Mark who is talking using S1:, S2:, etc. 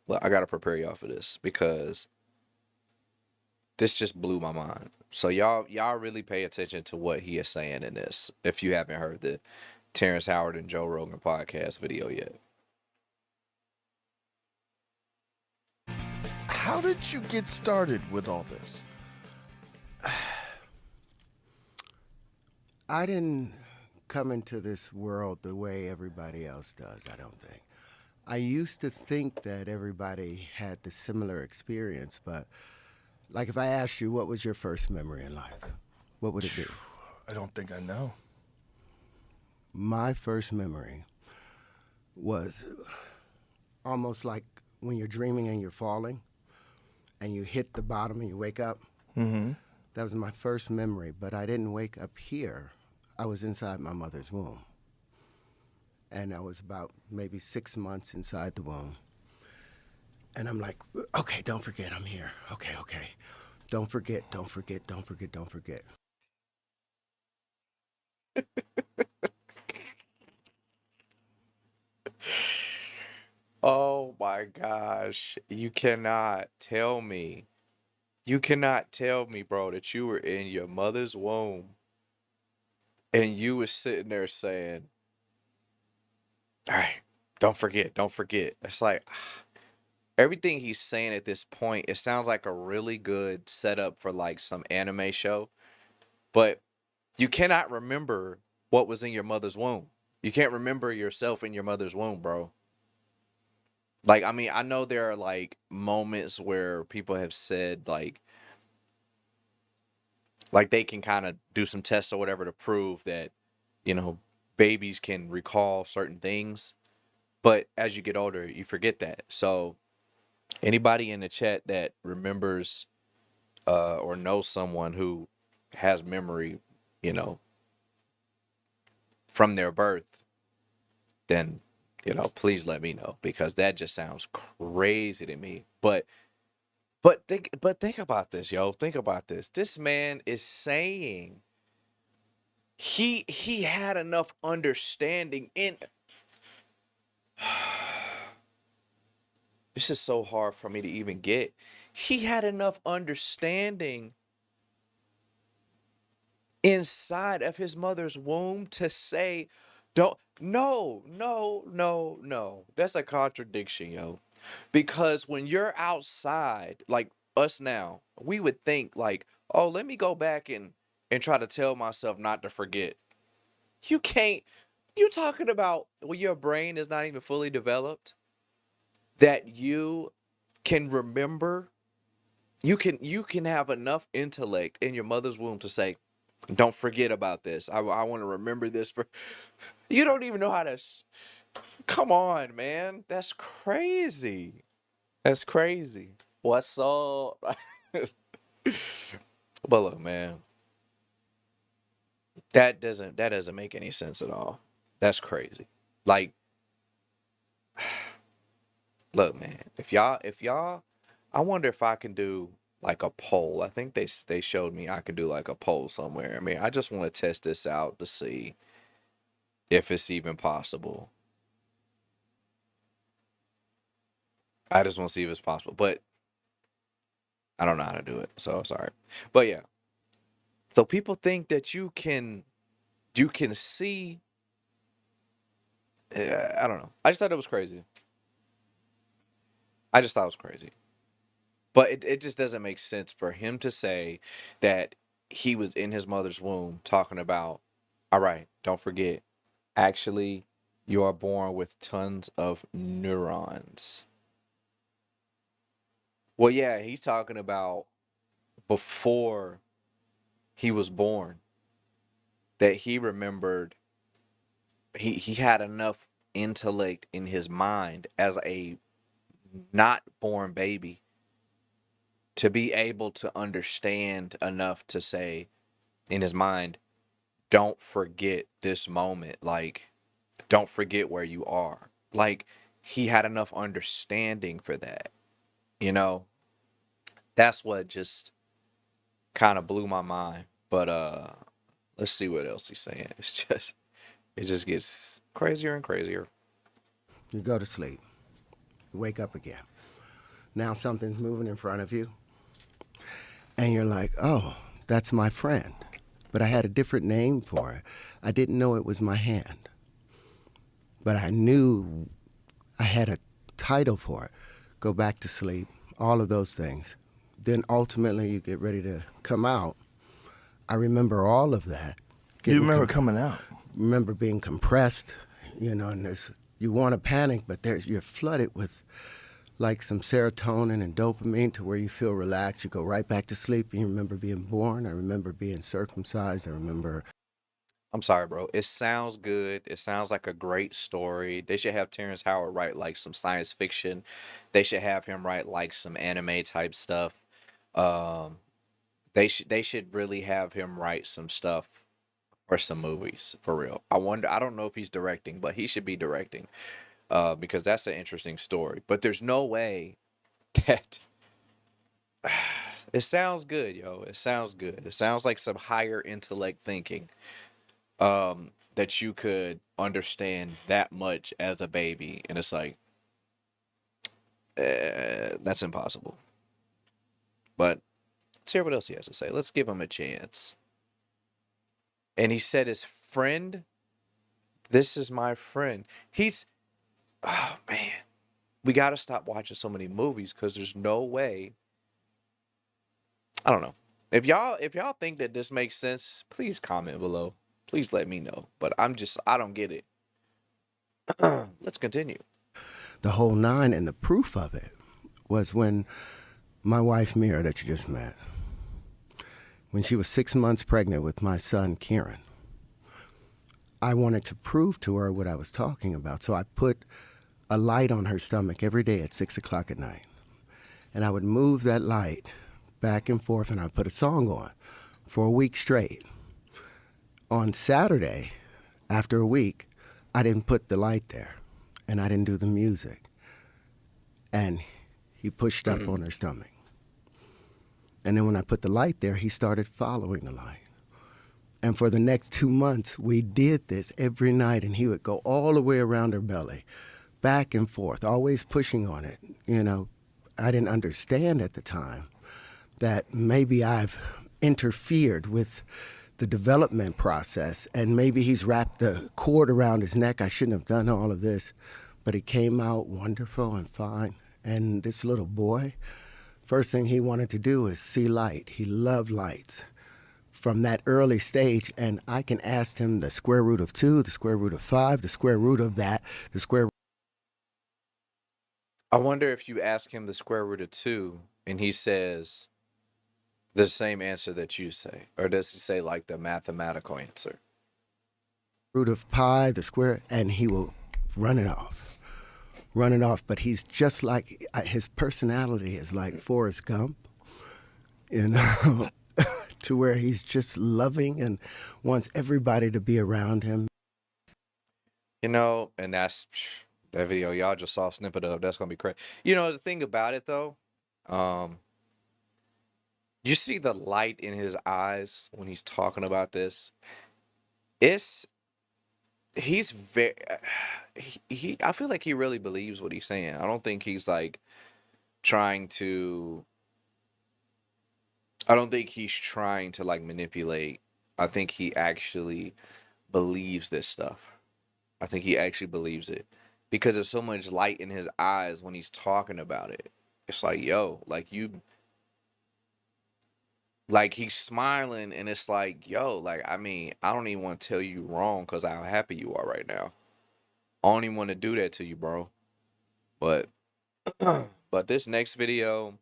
S1: Well, I gotta prepare y'all for this because this just blew my mind. So y'all really pay attention to what he is saying in this. If you haven't heard the Terrence Howard and Joe Rogan podcast video yet.
S2: How did you get started with all this?
S3: I didn't come into this world the way everybody else does, I don't think. I used to think that everybody had the similar experience, but like if I asked you what was your first memory in life, what would it be?
S2: I don't think I know.
S3: My first memory was almost like when you're dreaming and you're falling and you hit the bottom and you wake up.
S2: Mm-hmm.
S3: That was my first memory, but I didn't wake up here. I was inside my mother's womb. And I was about maybe 6 months inside the womb. And I'm like, okay, don't forget I'm here. Okay, okay. Don't forget, don't forget, don't forget, don't forget.
S1: Oh my gosh. You cannot tell me, bro, that you were in your mother's womb and you was sitting there saying, all right, don't forget, don't forget. It's like everything he's saying at this point, it sounds like a really good setup for like some anime show, but you cannot remember what was in your mother's womb. You can't remember yourself in your mother's womb, bro. Like, I mean, I know there are like moments where people have said like they can kind of do some tests or whatever to prove that, you know, babies can recall certain things, but as you get older, you forget that. So, anybody in the chat that remembers or knows someone who has memory, you know, from their birth, then, you know, please let me know because that just sounds crazy to me. But think about this, yo. Think about this. This man is saying he had enough understanding in this is so hard for me to even get. He had enough understanding inside of his mother's womb to say, don't, no, no, no, no. That's a contradiction, yo. Because when you're outside, like us now, we would think like, oh, let me go back and try to tell myself not to forget. You can't. You talking about when your brain is not even fully developed that you can remember. You can have enough intellect in your mother's womb to say, don't forget about this. I want to remember this for. You don't even know how to. Come on, man. That's crazy. That's crazy. What's up? But look, man, that doesn't make any sense at all. That's crazy. Like, look, man, if y'all, I wonder if I can do like a poll. I think they showed me I could do like a poll somewhere. I mean, I just want to test this out to see if it's even possible. I just want to see if it's possible, but I don't know how to do it, so sorry. But yeah, so people think that you can see. I don't know. I just thought it was crazy. I just thought it was crazy. But it just doesn't make sense for him to say that he was in his mother's womb talking about, all right, don't forget, actually, you are born with tons of neurons. Well, yeah, he's talking about before he was born that he remembered he had enough intellect in his mind as a not born baby to be able to understand enough to say in his mind, don't forget this moment. Like, don't forget where you are. Like, he had enough understanding for that. You know, that's what just kind of blew my mind. But let's see what else he's saying. It just gets crazier and crazier.
S3: You go to sleep. You wake up again. Now something's moving in front of you, and you're like, oh, that's my friend. But I had a different name for it. I didn't know it was my hand, but I knew I had a title for it. Go back to sleep, all of those things. Then ultimately you get ready to come out. I remember all of that.
S2: You remember coming out?
S3: Remember being compressed, and you want to panic, but you're flooded with like some serotonin and dopamine to where you feel relaxed. You go right back to sleep. You remember being born. I remember being circumcised. I remember.
S1: I'm sorry, bro. It sounds good. It sounds like a great story. They should have Terrence Howard write like some science fiction. They should have him write like some anime type stuff. Um, they should really have him write some stuff for some movies for real. I don't know if he's directing, but he should be directing. Because that's an interesting story. But there's no way that it sounds good, yo. It sounds good. It sounds like some higher intellect thinking. That you could understand that much as a baby, and it's like that's impossible. But let's hear what else he has to say. Let's give him a chance. And he said his friend, this is my friend. Oh man, we got to stop watching so many movies because there's no way. I don't know. If y'all think that this makes sense, please comment below. Please let me know. But I don't get it. Let's continue.
S3: The whole nine, and the proof of it was when my wife Mira, that you just met, when she was 6 months pregnant with my son Kieran, I wanted to prove to her what I was talking about. So I put a light on her stomach every day at 6 o'clock at night. And I would move that light back and forth, and I'd put a song on for a week straight. On Saturday, after a week, I didn't put the light there, and I didn't do the music. And he pushed up on her stomach. And then when I put the light there, he started following the light. And for the next 2 months, we did this every night, and he would go all the way around her belly, back and forth, always pushing on it. I didn't understand at the time that maybe I've interfered with the development process, and maybe he's wrapped the cord around his neck. I shouldn't have done all of this, but it came out wonderful and fine. And this little boy, first thing he wanted to do is see light. He loved lights from that early stage, and I can ask him the square root of 2, the square root of 5, the square root of that, the square.
S1: I wonder if you ask him the square root of 2 and he says the same answer that you say, or does he say like the mathematical answer?
S3: Root of pi, the square, and he will run it off. But he's just like, his personality is like Forrest Gump, to where he's just loving and wants everybody to be around him.
S1: And that's that video y'all just saw a snippet of. That's gonna be crazy. The thing about it though, you see the light in his eyes when he's talking about this. He's very he I feel like he really believes what he's saying. I don't think he's like trying to I don't think he's trying to like manipulate. I think he actually believes this stuff. I think he actually believes it because there's so much light in his eyes when he's talking about it. It's like, yo, like he's smiling and it's like, yo, like, I mean, I don't even want to tell you wrong because how happy you are right now. I don't even want to do that to you, bro. But but this next video,